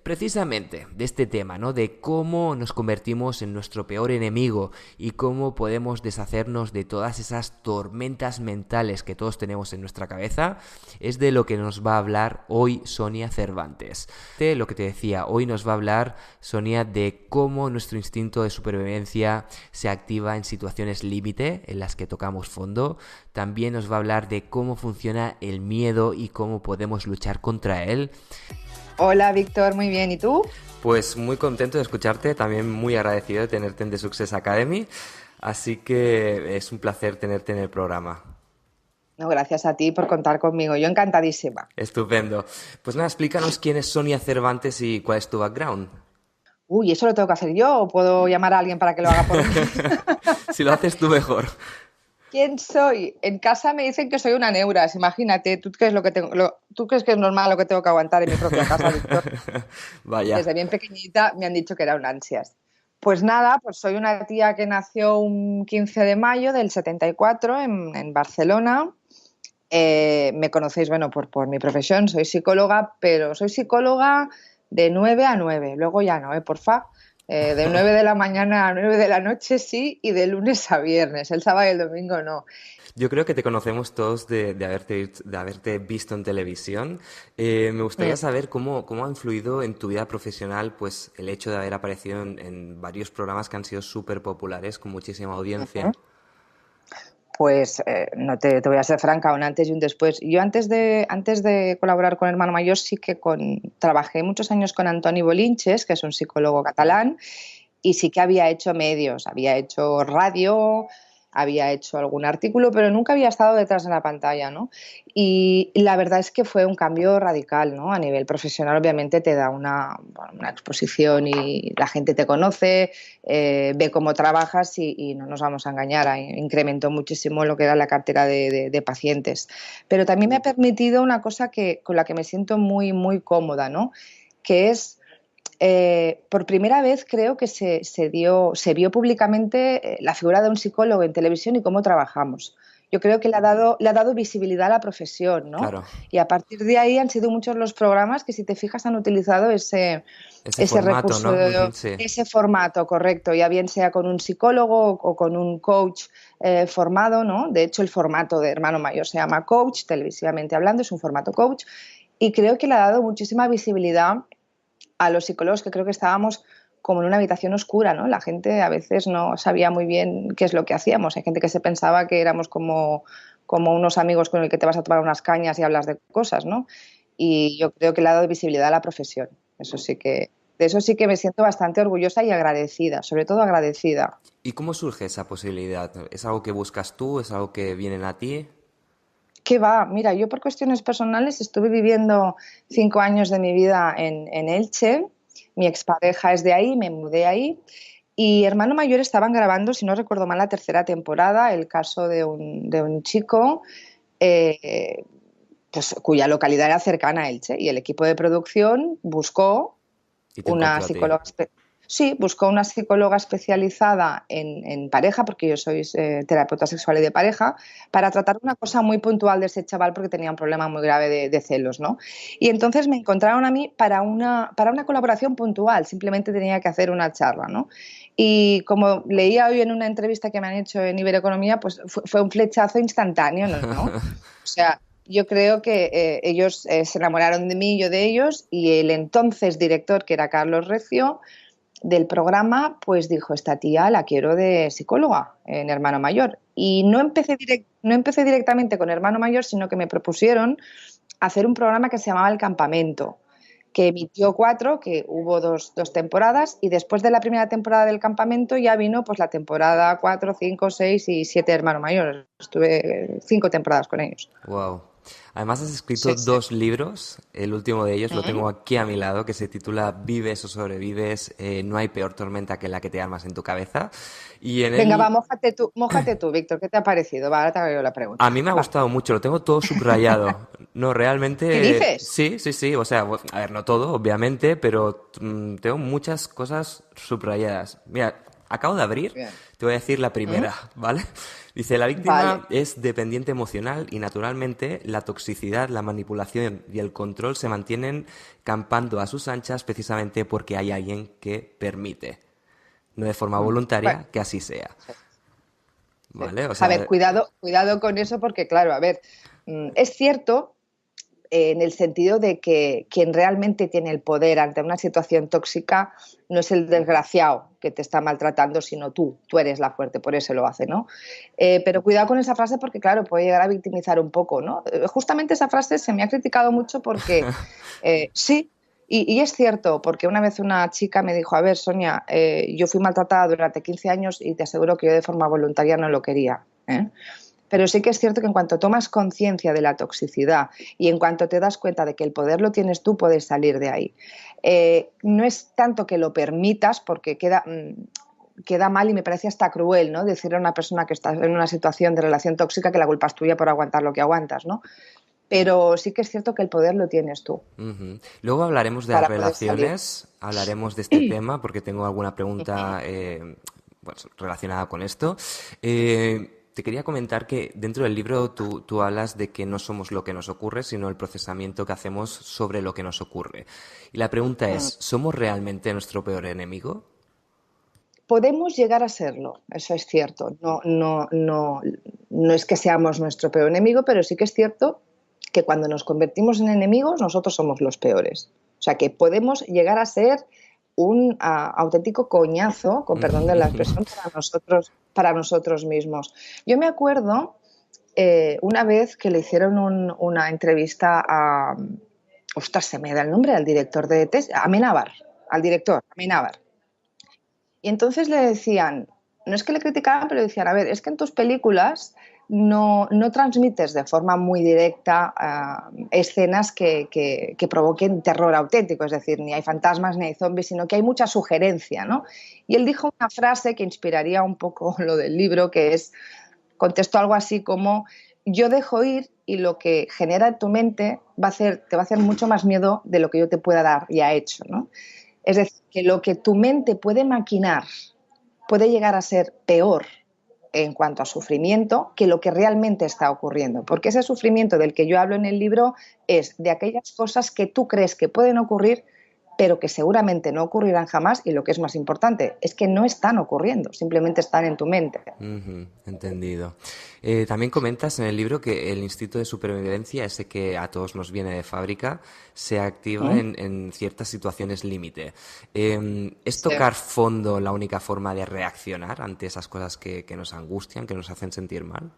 precisamente de este tema, ¿no? De cómo nos convertimos en nuestro peor enemigo y cómo podemos deshacernos de todas esas tormentas mentales que todos tenemos en nuestra cabeza, es de lo que nos va a hablar hoy Sonia Cervantes. De lo que te decía, hoy nos va a hablar Sonia de cómo nuestro instinto de supervivencia se activa en situaciones límite en las que tocamos fondo. También nos va a hablar de cómo funciona el miedo y cómo podemos luchar contra él. Hola Víctor, muy bien. ¿Y tú? Pues muy contento de escucharte, también muy agradecido de tenerte en The Success Academy, así que es un placer tenerte en el programa. No, gracias a ti por contar conmigo. Yo encantadísima. Estupendo. Pues nada, explícanos quién es Sonia Cervantes y cuál es tu background. Uy, ¿eso lo tengo que hacer yo o puedo llamar a alguien para que lo haga por mí? Si lo haces tú mejor. ¿Quién soy? En casa me dicen que soy una neuras, imagínate. ¿Tú crees, ¿tú crees que es normal lo que tengo que aguantar en mi propia casa, Víctor? Vaya. Desde bien pequeñita me han dicho que era un ansias. Pues nada, pues soy una tía que nació un 15 de mayo del 74 en Barcelona. Me conocéis, bueno, por mi profesión, soy psicóloga, pero soy psicóloga de 9 a 9, luego ya no, porfa. De 9 de la mañana a 9 de la noche sí, y de lunes a viernes, el sábado y el domingo no. Yo creo que te conocemos todos de haberte visto en televisión. Me gustaría saber cómo ha influido en tu vida profesional pues, el hecho de haber aparecido en varios programas que han sido súper populares, con muchísima audiencia. Pues no te voy a ser franca, un antes y un después. Yo antes de colaborar con Hermano Mayor sí que trabajé muchos años con Antoni Bolinches, que es un psicólogo catalán, y sí que había hecho medios, había hecho radio, había hecho algún artículo, pero nunca había estado detrás de la pantalla, ¿no? Y la verdad es que fue un cambio radical, ¿no? A nivel profesional, obviamente, te da una exposición y la gente te conoce, ve cómo trabajas y no nos vamos a engañar, incrementó muchísimo lo que era la cartera de pacientes. Pero también me ha permitido una cosa con la que me siento muy, muy cómoda, ¿no? Que es por primera vez creo que se vio públicamente la figura de un psicólogo en televisión y cómo trabajamos. Yo creo que le ha dado visibilidad a la profesión, ¿no? Claro. Y a partir de ahí han sido muchos los programas que, si te fijas, han utilizado ese Formato, recurso, ¿no? Ujú, sí. ese formato, correcto, ya bien sea con un psicólogo o con un coach formado, ¿no? De hecho, el formato de Hermano Mayor se llama coach, televisivamente hablando, es un formato coach, y creo que le ha dado muchísima visibilidad a los psicólogos, que creo que estábamos como en una habitación oscura, ¿no? La gente a veces no sabía muy bien qué es lo que hacíamos. Hay gente que se pensaba que éramos como unos amigos con el que te vas a tomar unas cañas y hablas de cosas, ¿no? Y yo creo que le ha dado visibilidad a la profesión. De eso sí que me siento bastante orgullosa y agradecida, sobre todo agradecida. ¿Y cómo surge esa posibilidad? ¿Es algo que buscas tú? ¿Es algo que vienen a ti? ¿Qué va? Mira, yo por cuestiones personales estuve viviendo 5 años de mi vida en Elche. Mi expareja es de ahí, me mudé ahí. Y Hermano Mayor estaban grabando, si no recuerdo mal, la tercera temporada, el caso de un chico eh, pues, cuya localidad era cercana a Elche. Y el equipo de producción buscó Y te una encontró a ti. psicóloga. Sí, buscó una psicóloga especializada en pareja, porque yo soy terapeuta sexual y de pareja, para tratar una cosa muy puntual de ese chaval porque tenía un problema muy grave de celos, ¿no? Y entonces me encontraron a mí para una colaboración puntual, simplemente tenía que hacer una charla, ¿no? Y como leía hoy en una entrevista que me han hecho en Ibereconomía, pues fue un flechazo instantáneo, ¿no? O sea, yo creo que ellos se enamoraron de mí, yo de ellos, y el entonces director, que era Carlos Recio, del programa, pues dijo: esta tía la quiero de psicóloga en Hermano Mayor. Y no empecé directamente con Hermano Mayor, sino que me propusieron hacer un programa que se llamaba El Campamento, que emitió 4, que hubo dos temporadas, y después de la primera temporada del Campamento ya vino pues la temporada 4, 5, 6 y 7 de Hermano Mayor. Estuve 5 temporadas con ellos. Wow. Además has escrito Sí, sí. 2 libros, el último de ellos lo tengo aquí a mi lado, que se titula Vives o sobrevives, no hay peor tormenta que la que te armas en tu cabeza. Y en Venga, va, él, mójate tú, Víctor, ¿qué te ha parecido? Va, ahora te hago yo la a pregunta. mí me ha Va. gustado mucho, lo tengo todo subrayado. No, ¿Qué realmente, dices? sí, sí, sí, o sea, a ver, no todo, obviamente, pero tengo muchas cosas subrayadas. Mira, Acabo de abrir, Bien. te voy a decir la ¿Mm? primera, ¿vale? Dice, la víctima Vale. es dependiente emocional y naturalmente la toxicidad, la manipulación y el control se mantienen campando a sus anchas precisamente porque hay alguien que permite, no de forma Bueno, voluntaria, que así sea, sí, sí. ¿vale? O A ver, sea, cuidado con eso porque, claro, a ver, es cierto en el sentido de que quien realmente tiene el poder ante una situación tóxica no es el desgraciado que te está maltratando, sino tú eres la fuerte, por eso lo hace, ¿no? Pero cuidado con esa frase porque, claro, puede llegar a victimizar un poco, ¿no? Justamente esa frase se me ha criticado mucho porque sí, y es cierto, porque una vez una chica me dijo, a ver, Sonia, yo fui maltratada durante 15 años y te aseguro que yo de forma voluntaria no lo quería, ¿eh? Pero sí que es cierto que en cuanto tomas conciencia de la toxicidad y en cuanto te das cuenta de que el poder lo tienes tú, puedes salir de ahí. No es tanto que lo permitas, porque queda mal y me parece hasta cruel, ¿no? Decirle a una persona que está en una situación de relación tóxica que la culpa es tuya por aguantar lo que aguantas, ¿no? Pero sí que es cierto que el poder lo tienes tú ujú. Luego hablaremos de las para poder salir. relaciones, hablaremos de este tema porque tengo alguna pregunta pues, relacionada con esto. Te quería comentar que dentro del libro tú hablas de que no somos lo que nos ocurre, sino el procesamiento que hacemos sobre lo que nos ocurre. Y la pregunta es, ¿somos realmente nuestro peor enemigo? Podemos llegar a serlo, eso es cierto. No es que seamos nuestro peor enemigo, pero sí que es cierto que cuando nos convertimos en enemigos, nosotros somos los peores. O sea, que podemos llegar a ser un auténtico coñazo, con perdón de la expresión, para nosotros mismos. Yo me acuerdo una vez que le hicieron una entrevista a, ostras, se me da el nombre, al director de test, a Amenábar, al director, Amenábar. Y entonces le decían, no es que le criticaban, pero decían, a ver, es que en tus películas no transmites de forma muy directa escenas que provoquen terror auténtico, es decir, ni hay fantasmas ni hay zombies, sino que hay mucha sugerencia, ¿no? Y él dijo una frase que inspiraría un poco lo del libro, que es, contestó algo así como, yo dejo ir y lo que genera en tu mente te va a hacer mucho más miedo de lo que yo te pueda dar ya hecho, ¿no? Es decir, que lo que tu mente puede maquinar puede llegar a ser peor en cuanto a sufrimiento que lo que realmente está ocurriendo. Porque ese sufrimiento del que yo hablo en el libro es de aquellas cosas que tú crees que pueden ocurrir, pero que seguramente no ocurrirán jamás y lo que es más importante es que no están ocurriendo, simplemente están en tu mente. Ujú, entendido. También comentas en el libro que el instinto de supervivencia, ese que a todos nos viene de fábrica, se activa ¿Mm? en ciertas situaciones límite. ¿Es Sí. tocar fondo la única forma de reaccionar ante esas cosas que nos angustian, que nos hacen sentir mal?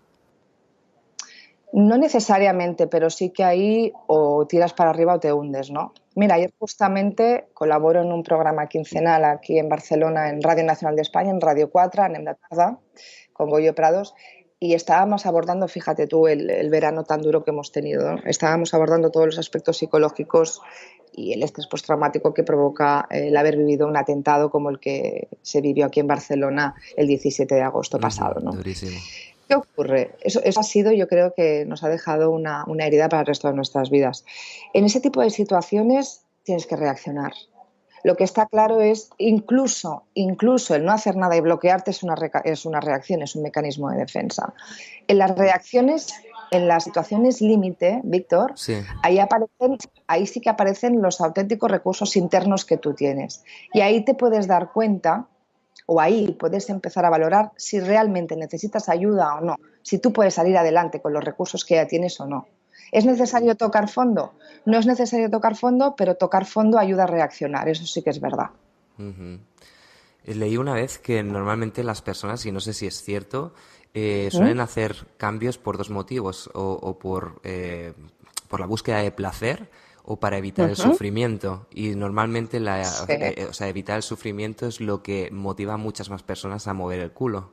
No necesariamente, pero sí que ahí o tiras para arriba o te hundes, ¿no? Mira, ayer justamente colaboro en un programa quincenal aquí en Barcelona, en Radio Nacional de España, en Radio 4, en la tarda, con Goyo Prados, y estábamos abordando, fíjate tú, el verano tan duro que hemos tenido, ¿no? Estábamos abordando todos los aspectos psicológicos y el estrés postraumático que provoca el haber vivido un atentado como el que se vivió aquí en Barcelona el 17 de agosto Ujú, pasado, ¿no? durísimo. ¿Qué ocurre? Eso ha sido, yo creo que nos ha dejado una herida para el resto de nuestras vidas. En ese tipo de situaciones tienes que reaccionar. Lo que está claro es, incluso el no hacer nada y bloquearte es una reacción, es un mecanismo de defensa. En las reacciones, en las situaciones límite, Víctor, Sí. ahí sí que aparecen los auténticos recursos internos que tú tienes. Y ahí te puedes dar cuenta o ahí puedes empezar a valorar si realmente necesitas ayuda o no, si tú puedes salir adelante con los recursos que ya tienes o no. ¿Es necesario tocar fondo? No es necesario tocar fondo, pero tocar fondo ayuda a reaccionar, eso sí que es verdad. Ujú. Leí una vez que normalmente las personas, y no sé si es cierto, ¿Mm? suelen hacer cambios por dos motivos, o por la búsqueda de placer o para evitar el Uh-huh. sufrimiento. Y normalmente Sí. o sea, evitar el sufrimiento es lo que motiva a muchas más personas a mover el culo.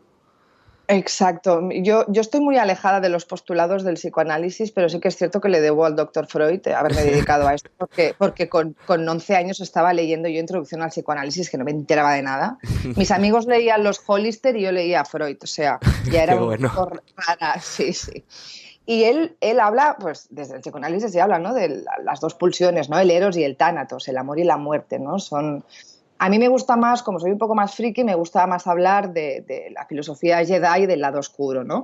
Exacto. Yo estoy muy alejada de los postulados del psicoanálisis, pero sí que es cierto que le debo al doctor Freud haberme dedicado a esto, porque con 11 años estaba leyendo yo Introducción al psicoanálisis, que no me enteraba de nada. Mis amigos leían los Hollister y yo leía a Freud, o sea, ya era Qué un bueno. poco rara, sí, sí. Y él habla, pues desde el psicoanálisis se habla, ¿no? De las dos pulsiones, ¿no? El eros y el tánatos, el amor y la muerte, ¿no? A mí me gusta más, como soy un poco más friki, me gusta más hablar de la filosofía Jedi y del lado oscuro, ¿no?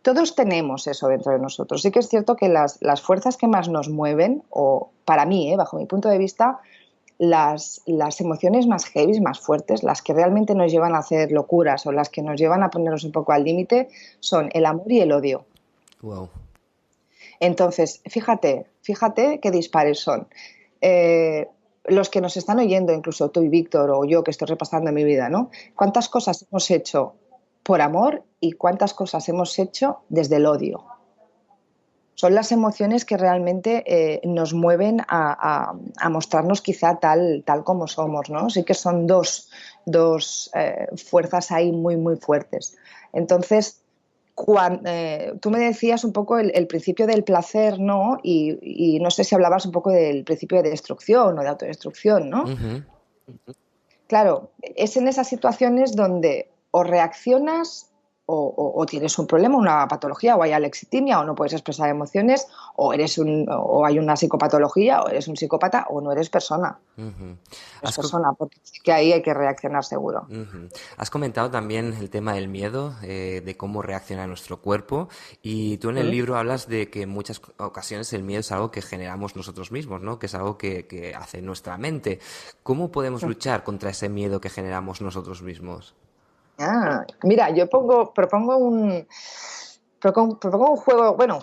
Todos tenemos eso dentro de nosotros. Sí que es cierto que las fuerzas que más nos mueven, o para mí, bajo mi punto de vista, las emociones más heavy, más fuertes, las que realmente nos llevan a hacer locuras o las que nos llevan a ponernos un poco al límite, son el amor y el odio. Wow. Entonces, fíjate qué dispares son. Eh, los que nos están oyendo, incluso tú y Víctor o yo que estoy repasando mi vida, ¿no? ¿Cuántas cosas hemos hecho por amor y cuántas cosas hemos hecho desde el odio? Son las emociones que realmente nos mueven a mostrarnos quizá tal como somos, ¿no? Sí que son dos fuerzas ahí muy, muy fuertes. Entonces, tú me decías un poco el principio del placer, ¿no? Y no sé si hablabas un poco del principio de destrucción o de autodestrucción, ¿no? Ujú. Claro, es en esas situaciones donde o reaccionas o tienes un problema, una patología, o hay alexitimia, o no puedes expresar emociones, o hay una psicopatología, o eres un psicópata, o no eres persona. Ujú. Es Has, co- persona, porque sí que ahí hay que reaccionar seguro. Ujú. Has comentado también el tema del miedo, de cómo reacciona nuestro cuerpo, y tú en el ¿Mm? libro hablas de que en muchas ocasiones el miedo es algo que generamos nosotros mismos, ¿no? Que es algo que hace nuestra mente. ¿Cómo podemos luchar contra ese miedo que generamos nosotros mismos? Mira, propongo un juego, bueno,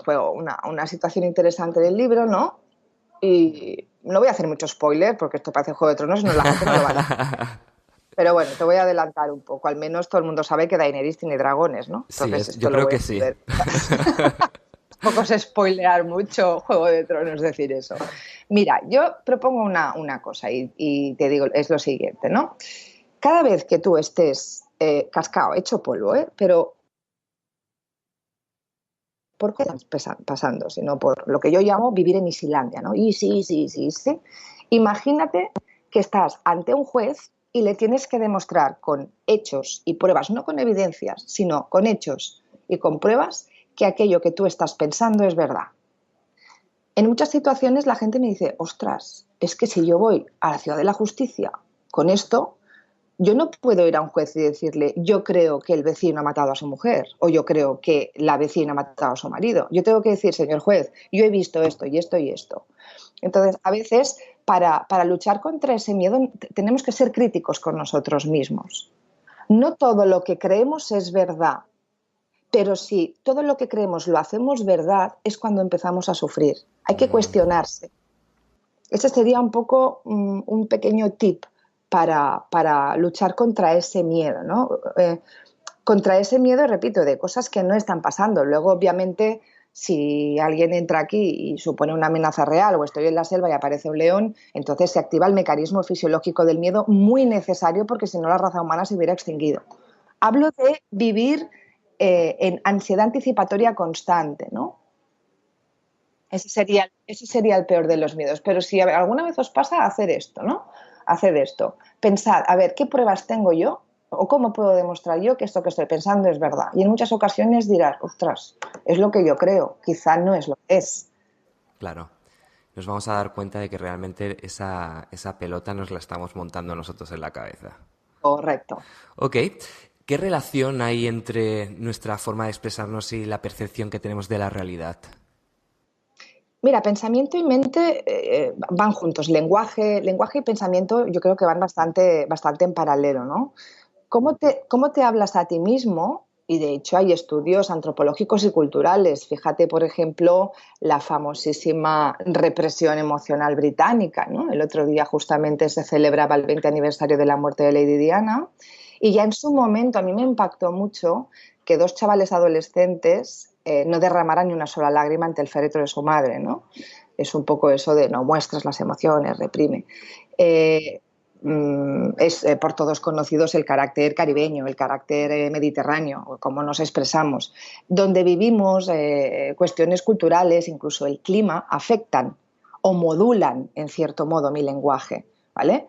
una situación interesante del libro, ¿no? Y no voy a hacer mucho spoiler porque esto parece Juego de Tronos, no, la gente no lo va a leer. Pero bueno, te voy a adelantar un poco. Al menos todo el mundo sabe que Daenerys tiene dragones, ¿no? Sí, Entonces yo esto lo creo voy que a sí. ver. Tampoco es spoilear mucho Juego de Tronos decir eso. Mira, yo propongo una cosa y te digo, es lo siguiente, ¿no? Cada vez que tú estés cascado, hecho polvo, pero por qué estás pasando, sino por lo que yo llamo vivir en Islandia, ¿no? Y sí, sí, sí, sí. Imagínate que estás ante un juez y le tienes que demostrar con hechos y pruebas, no con evidencias, sino con hechos y con pruebas que aquello que tú estás pensando es verdad. En muchas situaciones la gente me dice, ostras, es que si yo voy a la ciudad de la justicia con esto, yo no puedo ir a un juez y decirle, yo creo que el vecino ha matado a su mujer o yo creo que la vecina ha matado a su marido. Yo tengo que decir, señor juez, yo he visto esto y esto y esto. Entonces, a veces, para luchar contra ese miedo, tenemos que ser críticos con nosotros mismos. No todo lo que creemos es verdad, pero si todo lo que creemos lo hacemos verdad, es cuando empezamos a sufrir. Hay que cuestionarse. Ese sería un poco un pequeño tip para luchar contra ese miedo, ¿no? Contra ese miedo, repito, de cosas que no están pasando. Luego, obviamente, si alguien entra aquí y supone una amenaza real o estoy en la selva y aparece un león, entonces se activa el mecanismo fisiológico del miedo muy necesario porque si no la raza humana se hubiera extinguido. Hablo de vivir en ansiedad anticipatoria constante, ¿no? Ese sería el peor de los miedos. Pero si alguna vez os pasa, hacer esto, ¿no? Hacer esto. Pensad, a ver, ¿qué pruebas tengo yo? ¿O cómo puedo demostrar yo que esto que estoy pensando es verdad? Y en muchas ocasiones dirás, ostras, es lo que yo creo, quizá no es lo que es. Claro. Nos vamos a dar cuenta de que realmente esa pelota nos la estamos montando nosotros en la cabeza. Correcto. Ok. ¿Qué relación hay entre nuestra forma de expresarnos y la percepción que tenemos de la realidad? Mira, pensamiento y mente van juntos. Lenguaje y pensamiento yo creo que van bastante en paralelo, ¿no? ¿Cómo te hablas a ti mismo? Y de hecho hay estudios antropológicos y culturales. Fíjate, por ejemplo, la famosísima represión emocional británica, ¿no? El otro día justamente se celebraba el 20 aniversario de la muerte de Lady Diana y ya en su momento a mí me impactó mucho que dos chavales adolescentes no derramaran ni una sola lágrima ante el féretro de su madre, ¿no? Es un poco eso de no muestras las emociones, reprime. Eh, es por todos conocidos el carácter caribeño, el carácter mediterráneo, cómo nos expresamos. Donde vivimos, cuestiones culturales, incluso el clima, afectan o modulan, en cierto modo, mi lenguaje, ¿vale?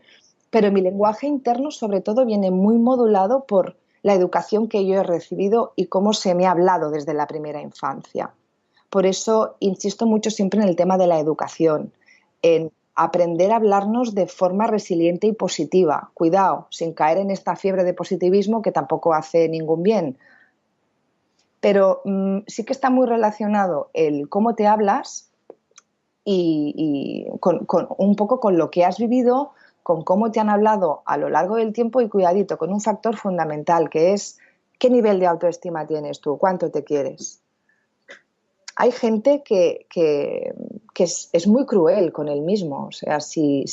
Pero mi lenguaje interno, sobre todo, viene muy modulado por la educación que yo he recibido y cómo se me ha hablado desde la primera infancia. Por eso insisto mucho siempre en el tema de la educación, en aprender a hablarnos de forma resiliente y positiva. Cuidado, sin caer en esta fiebre de positivismo que tampoco hace ningún bien. Pero sí que está muy relacionado el cómo te hablas y con un poco con lo que has vivido, con cómo te han hablado a lo largo del tiempo y cuidadito, con un factor fundamental que es qué nivel de autoestima tienes tú, cuánto te quieres. Hay gente que es muy cruel con él mismo. O sea, si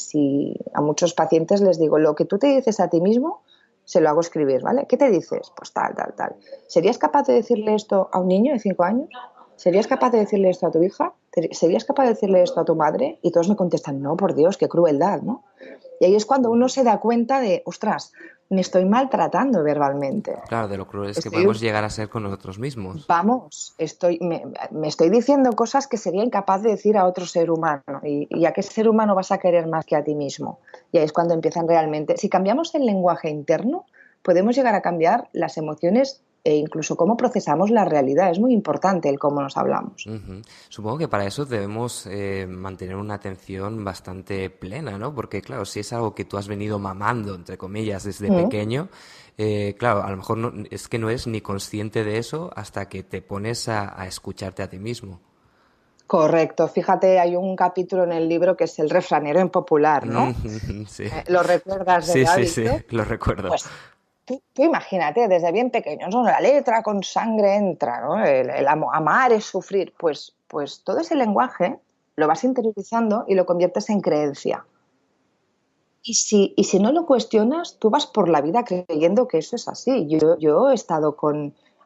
a muchos pacientes les digo, lo que tú te dices a ti mismo, se lo hago escribir, ¿vale? ¿Qué te dices? Pues tal, tal, tal. ¿Serías capaz de decirle esto a un niño de 5 años? ¿Serías capaz de decirle esto a tu hija? ¿Serías capaz de decirle esto a tu madre? Y todos me contestan, no, por Dios, qué crueldad, ¿no? Y ahí es cuando uno se da cuenta de, ostras, me estoy maltratando verbalmente. Claro, de lo crueles que Estoy podemos llegar a ser con nosotros mismos. Vamos, me estoy diciendo cosas que sería incapaz de decir a otro ser humano. ¿Y a qué ser humano vas a querer más que a ti mismo? Y ahí es cuando empiezan realmente. Si cambiamos el lenguaje interno, podemos llegar a cambiar las emociones e incluso cómo procesamos la realidad. Es muy importante el cómo nos hablamos. Ujú. Supongo que para eso debemos mantener una atención bastante plena, ¿no? Porque, claro, si es algo que tú has venido mamando, entre comillas, desde Mm. pequeño, claro, a lo mejor es que no eres ni consciente de eso hasta que te pones a escucharte a ti mismo. Correcto. Fíjate, hay un capítulo en el libro que es el refranero impopular, ¿no? Sí, ¿Lo recuerdas de sí, la sí, sí, Víctor? lo recuerdo. Pues tú imagínate, desde bien pequeños, ¿no? La letra con sangre entra, ¿no? Amar es sufrir. Pues todo ese lenguaje lo vas interiorizando y lo conviertes en creencia. Y si no lo cuestionas, tú vas por la vida creyendo que eso es así. Yo he estado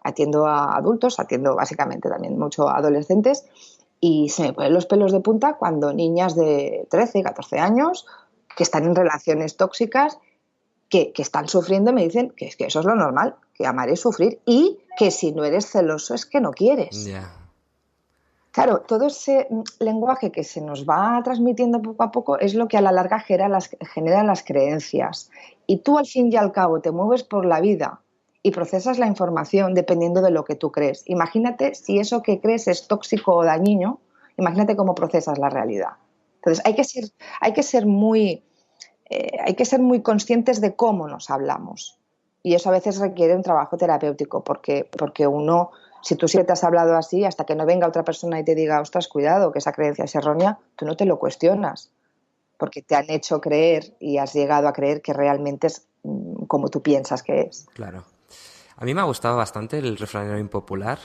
atiendo a adultos, atiendo básicamente también mucho a adolescentes, y se me ponen los pelos de punta cuando niñas de 13, 14 años que están en relaciones tóxicas que están sufriendo me dicen que es que eso es lo normal, que amar es sufrir y que si no eres celoso es que no quieres. Ya. Claro, todo ese lenguaje que se nos va transmitiendo poco a poco es lo que a la larga genera las creencias. Y tú al fin y al cabo te mueves por la vida y procesas la información dependiendo de lo que tú crees. Imagínate si eso que crees es tóxico o dañino, imagínate cómo procesas la realidad. Entonces hay que ser muy hay que ser muy conscientes de cómo nos hablamos. Y eso a veces requiere un trabajo terapéutico, porque uno, si tú siempre te has hablado así, hasta que no venga otra persona y te diga, ostras, cuidado, que esa creencia es errónea, tú no te lo cuestionas, porque te han hecho creer y has llegado a creer que realmente es como tú piensas que es. Claro. A mí me ha gustado bastante el refranero impopular.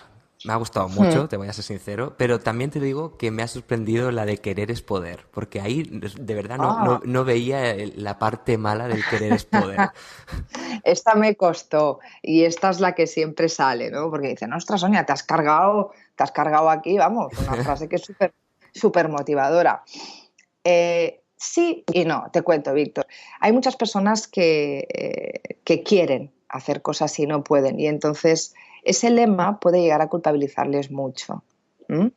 Me ha gustado Hmm. mucho, te voy a ser sincero, pero también te digo que me ha sorprendido la de querer es poder, porque ahí de verdad Ah, no veía la parte mala del querer es poder. esta me costó y esta es la que siempre sale, ¿no? Porque dicen, ostras, Sonia, te has cargado aquí, vamos, una frase que es súper motivadora. Sí y no, te cuento, Víctor. Hay muchas personas que quieren hacer cosas y no pueden, y entonces ese lema puede llegar a culpabilizarles mucho. ¿Mm?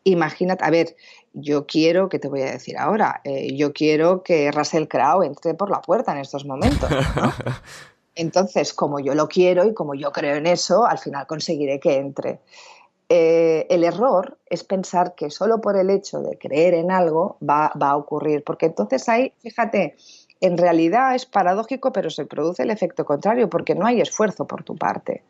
Imagínate, a ver, yo quiero, ¿qué te voy a decir ahora? Yo quiero que Russell Crowe entre por la puerta en estos momentos, ¿no? Entonces, como yo lo quiero y como yo creo en eso, al final conseguiré que entre. El error es pensar que solo por el hecho de creer en algo va a ocurrir, porque entonces ahí, fíjate, en realidad es paradójico, pero se produce el efecto contrario, porque no hay esfuerzo por tu parte.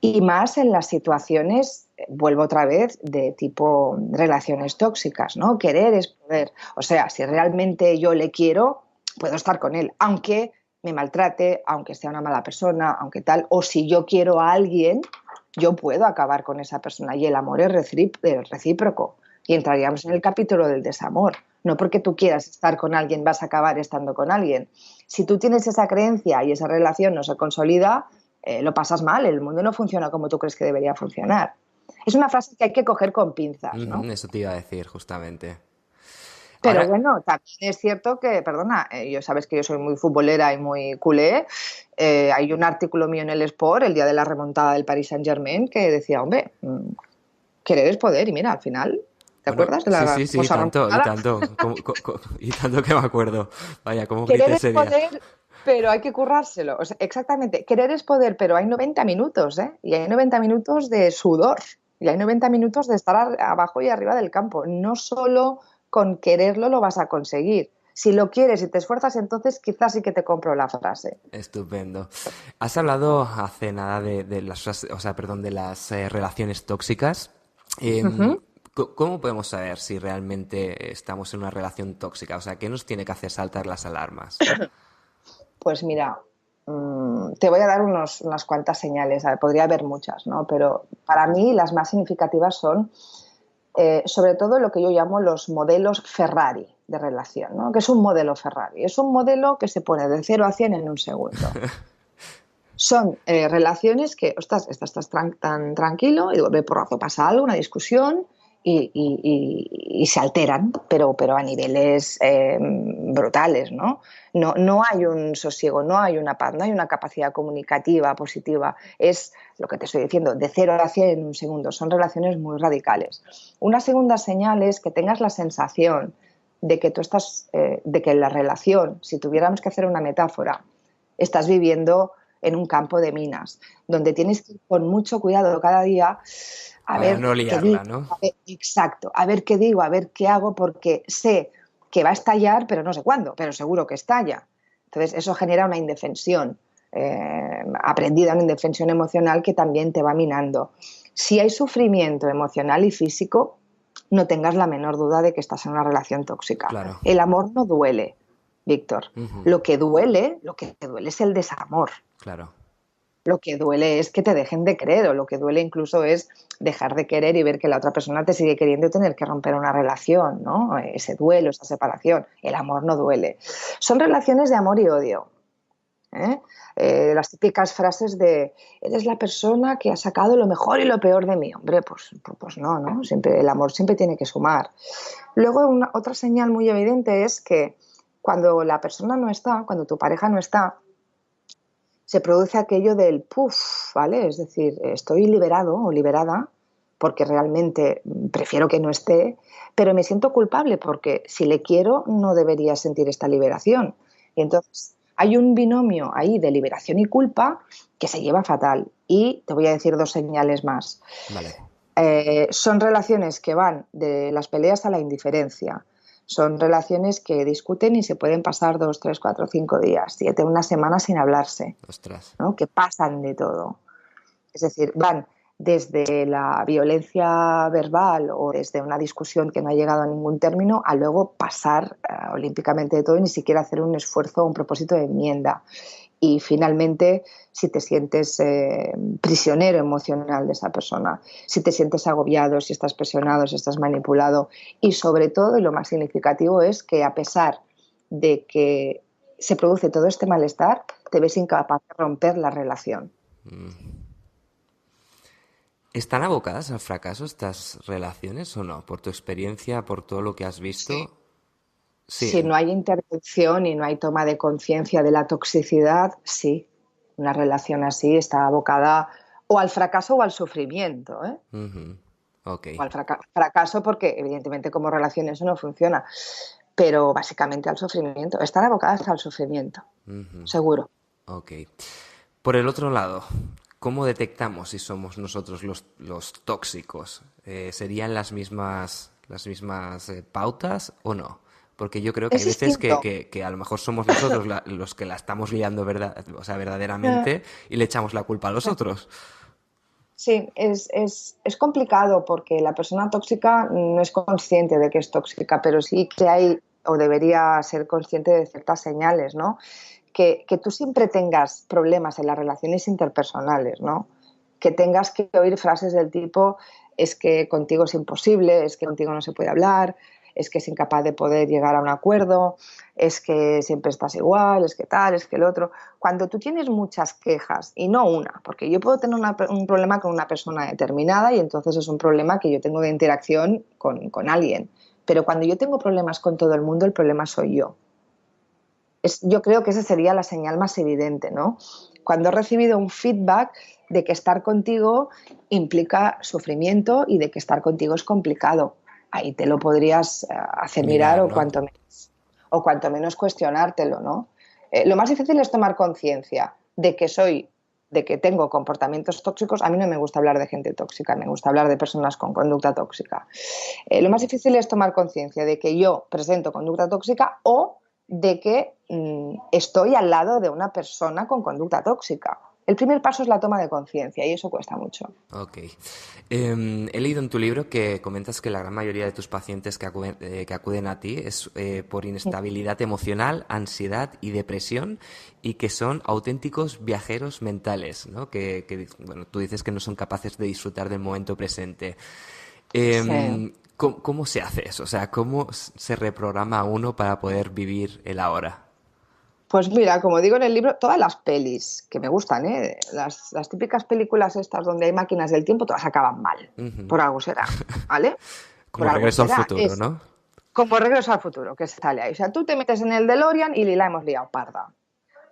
Y más en las situaciones, vuelvo otra vez, de tipo relaciones tóxicas, ¿no? Querer es poder. O sea, si realmente yo le quiero, puedo estar con él, aunque me maltrate, aunque sea una mala persona, aunque tal. O si yo quiero a alguien, yo puedo acabar con esa persona. Y el amor es recíproco. Y entraríamos en el capítulo del desamor. No porque tú quieras estar con alguien vas a acabar estando con alguien. Si tú tienes esa creencia y esa relación no se consolida, lo pasas mal, el mundo no funciona como tú crees que debería funcionar. Es una frase que hay que coger con pinzas, Ujú, ¿no? eso te iba a decir, justamente. Pero Ahora, bueno, también es cierto que, perdona, yo sabes que yo soy muy futbolera y muy culé. Hay un artículo mío en el Sport, el día de la remontada del Paris Saint-Germain, que decía, hombre, querer es poder. Y mira, al final, ¿te bueno, acuerdas de sí, la sí, sí, famosa tanto, y remontada? tanto, y tanto que me acuerdo. Vaya, cómo grité Querer es ese día. poder, pero hay que currárselo. O sea, exactamente, querer es poder, pero hay 90 minutos, ¿eh? Y hay 90 minutos de sudor, y hay 90 minutos de estar abajo y arriba del campo. No solo con quererlo lo vas a conseguir. Si lo quieres y te esfuerzas, entonces quizás sí que te compro la frase. Estupendo. Has hablado hace nada de las, o sea, perdón, de las relaciones tóxicas. Em, Ujú. ¿Cómo podemos saber si realmente estamos en una relación tóxica? O sea, ¿qué nos tiene que hacer saltar las alarmas? Pues mira, te voy a dar unas cuantas señales. A ver, podría haber muchas, ¿no? Pero para mí las más significativas son, sobre todo, lo que yo llamo los modelos Ferrari de relación, ¿no? ¿Qué es un modelo Ferrari? Es un modelo que se pone de 0 a 100 en un segundo. Son relaciones que, ostras, estás tan tranquilo y de porrazo pasa algo, una discusión y se alteran, pero a niveles brutales, ¿no? No hay un sosiego, no hay una paz, no hay una capacidad comunicativa positiva. Es lo que te estoy diciendo, de 0 a 100 en un segundo. Son relaciones muy radicales. Una segunda señal es que tengas la sensación de que tú estás, de que la relación, si tuviéramos que hacer una metáfora, estás viviendo en un campo de minas, donde tienes que ir con mucho cuidado cada día a Para ver no qué digo, liarla, ¿no? exacto, a ver qué digo, a ver qué hago, porque sé que va a estallar, pero no sé cuándo, pero seguro que estalla. Entonces, eso genera una indefensión aprendida, una indefensión emocional que también te va minando. Si hay sufrimiento emocional y físico, no tengas la menor duda de que estás en una relación tóxica. Claro. El amor no duele, Víctor. Ujú. Lo que duele es el desamor. Claro. Lo que duele es que te dejen de querer, o lo que duele incluso es dejar de querer y ver que la otra persona te sigue queriendo y tener que romper una relación, ¿no? Ese duelo, esa separación. El amor no duele. Son relaciones de amor y odio. ¿Eh? Las típicas frases de eres la persona que ha sacado lo mejor y lo peor de mí. Hombre, pues no, ¿no? Siempre, el amor siempre tiene que sumar. Luego, otra señal muy evidente es que cuando la persona no está, cuando tu pareja no está, se produce aquello del puff, ¿vale? Es decir, estoy liberado o liberada porque realmente prefiero que no esté, pero me siento culpable porque si le quiero no debería sentir esta liberación. Y entonces hay un binomio ahí de liberación y culpa que se lleva fatal. Y te voy a decir dos señales más. Vale. Son relaciones que van de las peleas a la indiferencia. Son relaciones que discuten y se pueden pasar 2, 3, 4, 5 días, 7, una semana sin hablarse, Ostras. ¿no? Que pasan de todo. Es decir, van desde la violencia verbal o desde una discusión que no ha llegado a ningún término a luego pasar olímpicamente de todo y ni siquiera hacer un esfuerzo o un propósito de enmienda. Y finalmente, si te sientes prisionero emocional de esa persona, si te sientes agobiado, si estás presionado, si estás manipulado y sobre todo, y lo más significativo es que a pesar de que se produce todo este malestar, te ves incapaz de romper la relación. ¿Están abocadas al fracaso estas relaciones o no? Por tu experiencia, por todo lo que has Sí. visto. Sí, Si no hay intervención y no hay toma de conciencia de la toxicidad, sí, una relación así está abocada o al fracaso o al sufrimiento, ¿eh? Ujú. Ok. O al fracaso porque evidentemente como relación eso no funciona, pero básicamente al sufrimiento. Están abocadas al sufrimiento, seguro. Ok. Por el otro lado, ¿cómo detectamos si somos nosotros los tóxicos? ¿Serían las mismas pautas o no? Porque yo creo que Es hay veces que, distinto. que- que a lo mejor somos nosotros los que la estamos liando o sea, Eh, verdaderamente y le echamos la culpa a los otros. Sí, es complicado porque la persona tóxica no es consciente de que es tóxica, pero sí que hay o debería ser consciente de ciertas señales, ¿no? Que tú siempre tengas problemas en las relaciones interpersonales, ¿no? Que tengas que oír frases del tipo es que contigo es imposible, es que contigo no se puede hablar, es que es incapaz de poder llegar a un acuerdo, es que siempre estás igual, es que tal, es que el otro. Cuando tú tienes muchas quejas, y no una, porque yo puedo tener un problema con una persona determinada y entonces es un problema que yo tengo de interacción con alguien, pero cuando yo tengo problemas con todo el mundo, el problema soy yo. Yo creo que esa sería la señal más evidente, ¿no? Cuando he recibido un feedback de que estar contigo implica sufrimiento y de que estar contigo es complicado. Ahí te lo podrías hacer mirar Mirar, ¿no? o cuanto menos cuestionártelo, ¿no? Lo más difícil es tomar conciencia de que soy de que tengo comportamientos tóxicos, a mí no me gusta hablar de gente tóxica, me gusta hablar de personas con conducta tóxica. Lo más difícil es tomar conciencia de que yo presento conducta tóxica o de que estoy al lado de una persona con conducta tóxica. El primer paso es la toma de conciencia y eso cuesta mucho. Ok. He leído en tu libro que comentas que la gran mayoría de tus pacientes que acuden a ti es por inestabilidad emocional, ansiedad y depresión y que son auténticos viajeros mentales, ¿no? Bueno, tú dices que no son capaces de disfrutar del momento presente. Sí. ¿Cómo se hace eso? O sea, ¿cómo se reprograma uno para poder vivir el ahora? Pues mira, como digo en el libro, todas las pelis que me gustan, ¿eh? Las típicas películas estas donde hay máquinas del tiempo, todas acaban mal. Ujú. Por algo será, ¿vale? Por Como algo Regreso al será. Futuro, Es ¿no? como Regreso al Futuro, que sale ahí. O sea, tú te metes en el DeLorean y la hemos liado parda.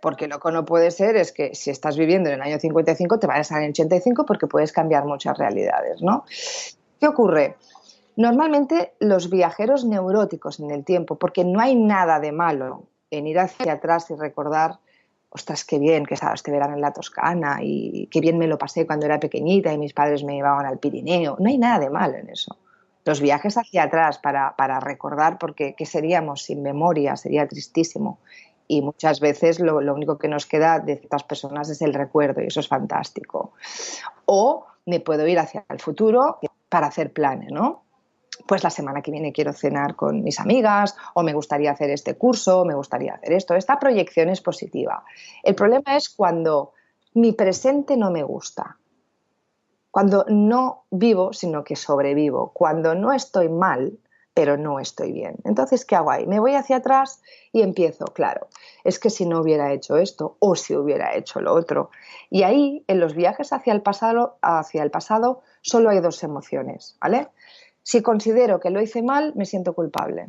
Porque lo que no puede ser es que si estás viviendo en el año 55 te vayas al año 85 porque puedes cambiar muchas realidades, ¿no? ¿Qué ocurre? Normalmente los viajeros neuróticos en el tiempo, porque no hay nada de malo en ir hacia atrás y recordar, ostras, qué bien que estaba este verano en la Toscana y qué bien me lo pasé cuando era pequeñita y mis padres me llevaban al Pirineo. No hay nada de malo en eso. Los viajes hacia atrás para recordar, porque ¿qué seríamos sin memoria? Sería tristísimo. Y muchas veces lo único que nos queda de ciertas personas es el recuerdo y eso es fantástico. O me puedo ir hacia el futuro para hacer planes, ¿no? Pues la semana que viene quiero cenar con mis amigas, o me gustaría hacer este curso, o me gustaría hacer esto. Esta proyección es positiva. El problema es cuando mi presente no me gusta, cuando no vivo, sino que sobrevivo, cuando no estoy mal, pero no estoy bien. Entonces, ¿qué hago ahí? Me voy hacia atrás y empiezo, claro, es que si no hubiera hecho esto o si hubiera hecho lo otro. Y ahí, en los viajes hacia el pasado solo hay dos emociones, ¿vale? Si considero que lo hice mal, me siento culpable.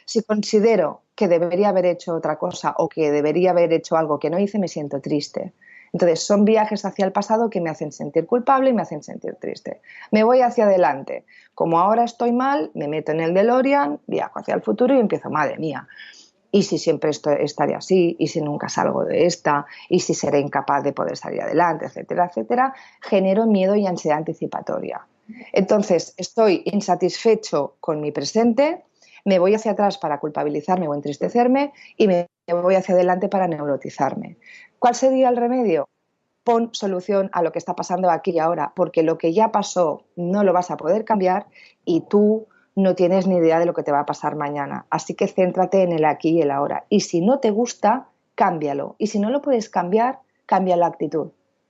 Si considero que debería haber hecho otra cosa o que debería haber hecho algo que no hice, me siento triste. Entonces, son viajes hacia el pasado que me hacen sentir culpable y me hacen sentir triste. Me voy hacia adelante. Como ahora estoy mal, me meto en el DeLorean, viajo hacia el futuro y empiezo, madre mía, y si siempre estaré así, y si nunca salgo de esta, y si seré incapaz de poder salir adelante, etcétera, etcétera, genero miedo y ansiedad anticipatoria. Entonces, estoy insatisfecho con mi presente, me voy hacia atrás para culpabilizarme o entristecerme y me voy hacia adelante para neurotizarme. ¿Cuál sería el remedio? Pon solución a lo que está pasando aquí y ahora, porque lo que ya pasó no lo vas a poder cambiar y tú no tienes ni idea de lo que te va a pasar mañana. Así que céntrate en el aquí y el ahora. Y si no te gusta, cámbialo. Y si no lo puedes cambiar, cambia la actitud.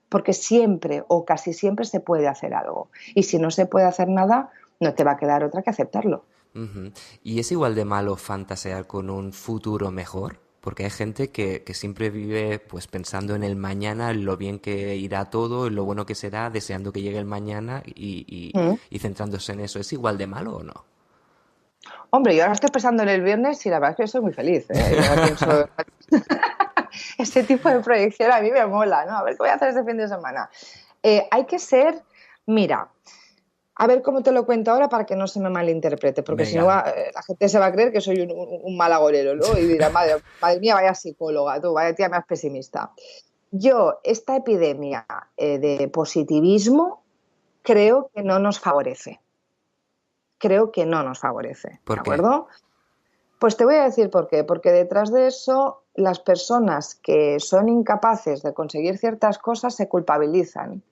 Porque siempre o casi siempre se puede hacer algo. Y si no se puede hacer nada, no te va a quedar otra que aceptarlo. Ujú. ¿Y es igual de malo fantasear con un futuro mejor? Porque hay gente que siempre vive pues pensando en el mañana, en lo bien que irá todo, en lo bueno que será, deseando que llegue el mañana Mm. y centrándose en eso. ¿Es igual de malo o no? Hombre, yo ahora estoy pensando en el viernes y la verdad es que soy muy feliz, ¿eh? Yo ahora pienso, ese tipo de proyección a mí me mola, ¿no? A ver qué voy a hacer este fin de semana. Hay que ser, mira, a ver cómo te lo cuento ahora para que no se me malinterprete, porque si no Venga. la gente se va a creer que soy un mal agorero, ¿no? Y dirá, madre mía, vaya psicóloga, tú, vaya tía más pesimista. Yo, esta epidemia de positivismo creo que no nos favorece. Creo que no nos favorece, ¿de ¿Por qué? acuerdo? Pues te voy a decir por qué. Porque detrás de eso, las personas que son incapaces de conseguir ciertas cosas se culpabilizan.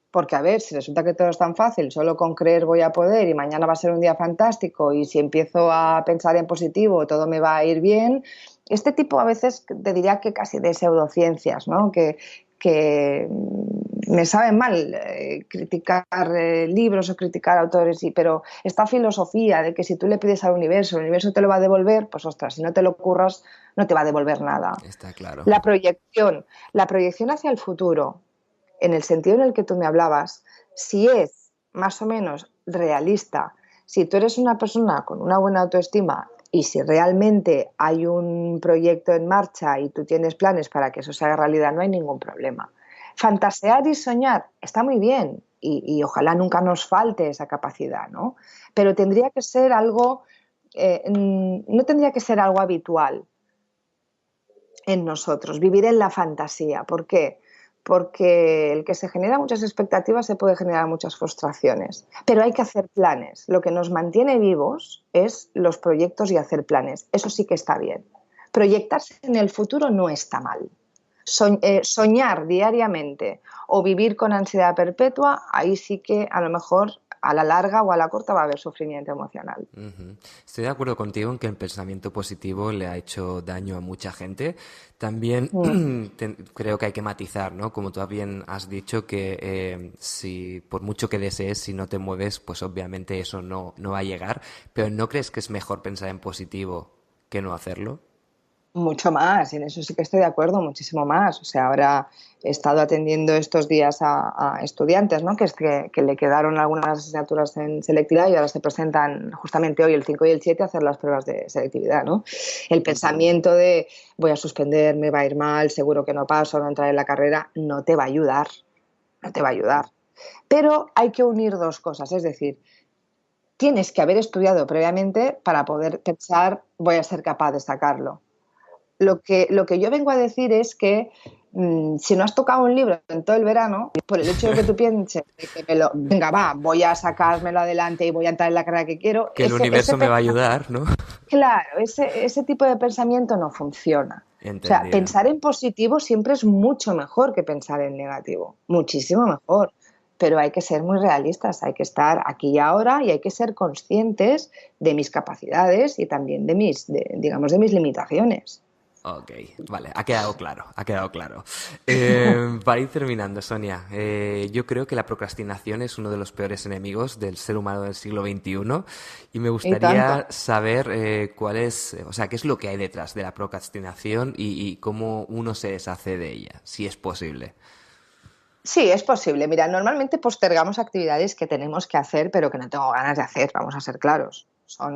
Porque, a ver, si resulta que todo es tan fácil, solo con creer voy a poder y mañana va a ser un día fantástico y si empiezo a pensar en positivo todo me va a ir bien. Este tipo a veces te diría que casi de pseudociencias, ¿no? Que me saben mal criticar libros o criticar autores, pero esta filosofía de que si tú le pides al universo, el universo te lo va a devolver, pues ostras, si no te lo curras, no te va a devolver nada. Está claro. La proyección hacia el futuro en el sentido en el que tú me hablabas, si es más o menos realista, si tú eres una persona con una buena autoestima y si realmente hay un proyecto en marcha y tú tienes planes para que eso se haga realidad, no hay ningún problema. Fantasear y soñar está muy bien y ojalá nunca nos falte esa capacidad, ¿no? Pero tendría que ser algo, no tendría que ser algo habitual en nosotros, vivir en la fantasía. ¿Por qué? porque el que se genera muchas expectativas se puede generar muchas frustraciones. Pero hay que hacer planes. Lo que nos mantiene vivos es los proyectos y hacer planes. Eso sí que está bien. Proyectarse en el futuro no está mal. Soñar diariamente o vivir con ansiedad perpetua, ahí sí que a lo mejor a la larga o a la corta va a haber sufrimiento emocional. Ujú. Estoy de acuerdo contigo en que el pensamiento positivo le ha hecho daño a mucha gente. También Mm. creo que hay que matizar, ¿no? Como tú bien has dicho, que si por mucho que desees, si no te mueves, pues obviamente eso no va a llegar. Pero ¿no crees que es mejor pensar en positivo que no hacerlo? Mucho más, y en eso sí que estoy de acuerdo, muchísimo más. O sea, ahora he estado atendiendo estos días a estudiantes, ¿no? Que le quedaron algunas asignaturas en selectividad y ahora se presentan justamente hoy, el 5 y el 7, a hacer las pruebas de selectividad, ¿no? El pensamiento de voy a suspender, me va a ir mal, seguro que no paso, no entraré en la carrera, no te va a ayudar, no te va a ayudar. Pero hay que unir dos cosas, es decir, tienes que haber estudiado previamente para poder pensar voy a ser capaz de sacarlo. Lo que yo vengo a decir es que si no has tocado un libro en todo el verano, por el hecho de que tú pienses de que venga, va, voy a sacármelo adelante y voy a entrar en la carrera que quiero, Que el ese universo me va a ayudar, ¿no? claro, ese tipo de pensamiento no funciona. O sea, Entendido. pensar en positivo siempre es mucho mejor que pensar en negativo, muchísimo mejor. Pero hay que ser muy realistas, hay que estar aquí y ahora y hay que ser conscientes de mis capacidades y también digamos, de mis limitaciones. Ok, vale, ha quedado claro, ha quedado claro. Para ir terminando, Sonia, yo creo que la procrastinación es uno de los peores enemigos del ser humano del siglo XXI y me Y tanto. gustaría saber cuál es, o sea, qué es lo que hay detrás de la procrastinación y cómo uno se deshace de ella, si es posible. Sí, es posible. Mira, normalmente postergamos actividades que tenemos que hacer, pero que no tengo ganas de hacer, vamos a ser claros.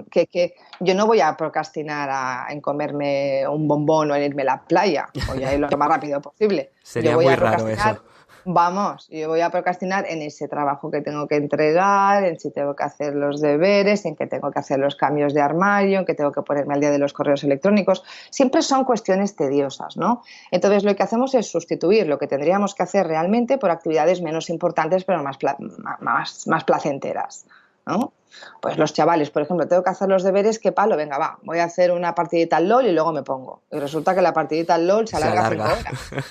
Que yo no voy a procrastinar en comerme un bombón o en irme a la playa, voy a ir lo más rápido posible. Yo Sería voy muy a raro procrastinar, eso. yo voy a procrastinar en ese trabajo que tengo que entregar, en si tengo que hacer los deberes, en que tengo que hacer los cambios de armario, en que tengo que ponerme al día de los correos electrónicos. Siempre son cuestiones tediosas, ¿no? Entonces, lo que hacemos es sustituir lo que tendríamos que hacer realmente por actividades menos importantes, pero más placenteras, ¿no? Pues los chavales, por ejemplo, tengo que hacer los deberes, qué palo, venga, va, voy a hacer una partidita al LOL y luego me pongo. Y resulta que la partidita al LOL se Se alarga alarga. 5 horas.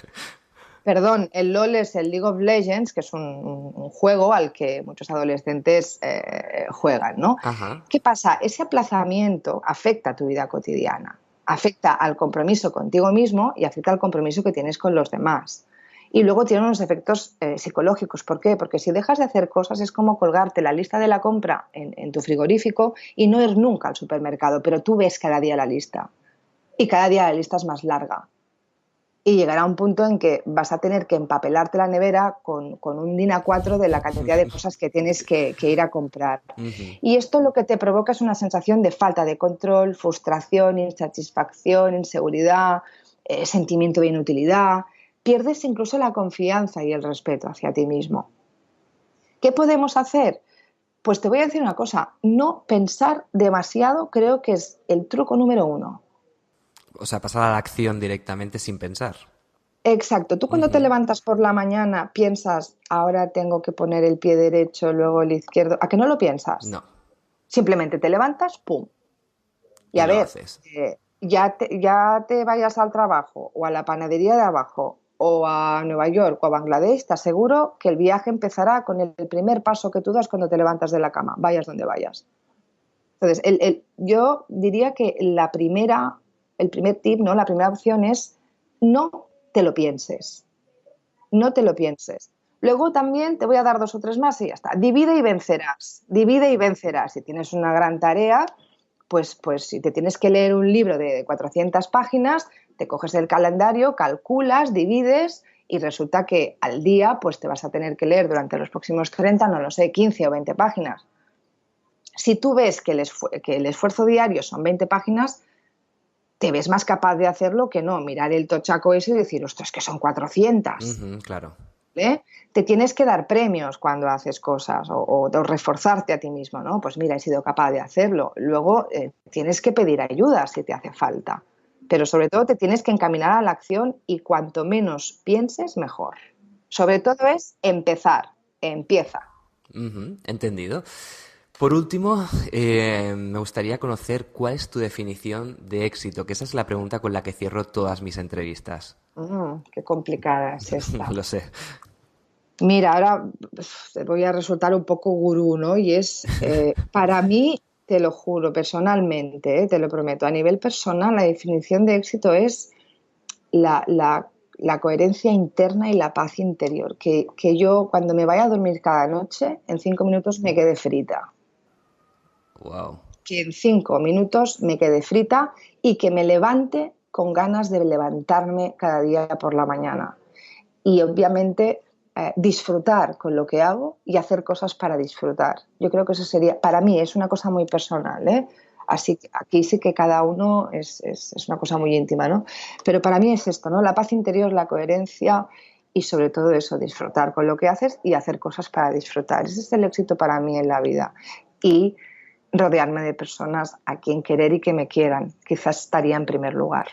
Perdón, el LOL es el League of Legends, que es un juego al que muchos adolescentes juegan, ¿no? Ajá. ¿Qué pasa? Ese aplazamiento afecta a tu vida cotidiana, afecta al compromiso contigo mismo y afecta al compromiso que tienes con los demás. Y luego tiene unos efectos psicológicos. ¿Por qué? Porque si dejas de hacer cosas es como colgarte la lista de la compra en tu frigorífico y no ir nunca al supermercado, pero tú ves cada día la lista y cada día la lista es más larga. Y llegará un punto en que vas a tener que empapelarte la nevera con un DIN A4 de la cantidad de cosas que tienes que ir a comprar. Ujú. Y esto lo que te provoca es una sensación de falta de control, frustración, insatisfacción, inseguridad, sentimiento de inutilidad. Pierdes incluso la confianza y el respeto hacia ti mismo. ¿Qué podemos hacer? Pues te voy a decir una cosa, no pensar demasiado creo que es el truco número uno. O sea, pasar a la acción directamente sin pensar. Exacto. Tú cuando te Ujú. levantas por la mañana piensas, ahora tengo que poner el pie derecho, luego el izquierdo. ¿A que no lo piensas? No. Simplemente te levantas, ¡pum! Y Y a lo ver, haces. ya te vayas al trabajo o a la panadería de abajo o a Nueva York o a Bangladesh, te aseguro que el viaje empezará con el primer paso que tú das cuando te levantas de la cama, vayas donde vayas. Entonces, yo diría que el primer tip, ¿no? La primera opción es no te lo pienses. No te lo pienses. Luego también te voy a dar dos o tres más y ya está. Divide y vencerás. Divide y vencerás. Si tienes una gran tarea, pues si te tienes que leer un libro de 400 páginas, te coges el calendario, calculas, divides y resulta que al día pues te vas a tener que leer durante los próximos 30, no lo sé, 15 o 20 páginas. Si tú ves que el esfuerzo diario son 20 páginas, te ves más capaz de hacerlo que no mirar el tochaco ese y decir, ostras, que son 400. Ujú, claro. ¿Eh? Te tienes que dar premios cuando haces cosas o reforzarte a ti mismo, ¿no? Pues mira, he sido capaz de hacerlo. Luego tienes que pedir ayuda si te hace falta, pero sobre todo te tienes que encaminar a la acción y cuanto menos pienses, mejor. Sobre todo es empezar, empieza. Ujú, entendido. Por último, me gustaría conocer cuál es tu definición de éxito, que esa es la pregunta con la que cierro todas mis entrevistas. Qué complicada es esta. Lo sé. Mira, ahora te voy a resultar un poco gurú, ¿no? Y es, para mí, te lo juro, personalmente, te lo prometo, a nivel personal, la definición de éxito es la coherencia interna y la paz interior. Que yo, cuando me vaya a dormir cada noche, en 5 minutos me quede frita. Wow. Que en 5 minutos me quede frita y que me levante con ganas de levantarme cada día por la mañana. Y obviamente disfrutar con lo que hago y hacer cosas para disfrutar. Yo creo que eso sería, para mí es una cosa muy personal, ¿eh? Así que aquí sí que cada uno es una cosa muy íntima, ¿no? Pero para mí es esto, ¿no? La paz interior, la coherencia y sobre todo eso, disfrutar con lo que haces y hacer cosas para disfrutar. Ese es el éxito para mí en la vida. Y rodearme de personas a quien querer y que me quieran. Quizás estaría en primer lugar.